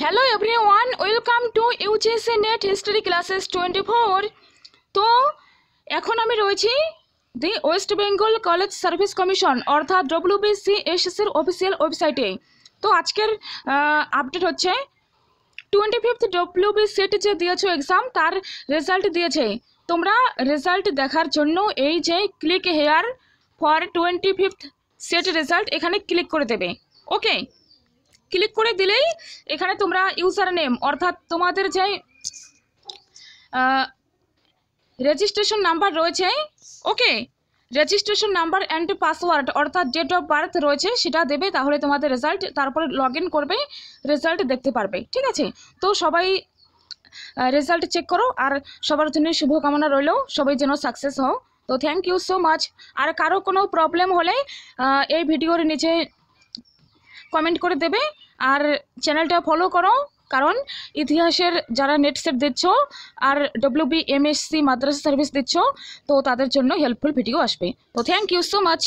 Hello everyone, welcome to UGC Net History Classes 24. তো এখন আমি রয়েছি the West Bengal College Service Commission অর্থাৎ WBCSS এর অফিসিয়াল ওয়েবসাইটে। তো আজকের আপডেট হচ্ছে 25th WBCET যে দিয়েছো এক্সাম তার রেজাল্ট দিয়েছে। তোমরা রেজাল্ট দেখার জন্য এই যে click here for 25th set result এখানে ক্লিক করে দেবে। ওকে, ক্লিক করে দিলেই এখানে তোমরা ইউজার নেম অর্থাৎ তোমাদের যে রেজিস্ট্রেশন নাম্বার রয়েছে, ওকে, রেজিস্ট্রেশন নাম্বার অ্যান্ড পাসওয়ার্ড অর্থাৎ ডেট অফ বার্থ রয়েছে সেটা দেবে, তাহলে তোমাদের রেজাল্ট, তারপরে লগ ইন করবে, রেজাল্ট দেখতে পারবে। ঠিক আছে, তো সবাই রেজাল্ট চেক করো আর সবার জন্য শুভকামনা রইল, সবাই যেন সাকসেস হও। তো থ্যাংক ইউ সো মাচ। আর কারো কোনো প্রবলেম হলে এই ভিডিওর নিচে কমেন্ট করে দেবে আর চ্যানেলটা ফলো করো, কারণ ইতিহাসের যারা নেট সেট দিচ্ছ আর WBMSC মাদ্রাসা সার্ভিস দিচ্ছ তো তাদের জন্য হেল্পফুল ভিডিও আসবে। তো থ্যাংক ইউ সো মাচ।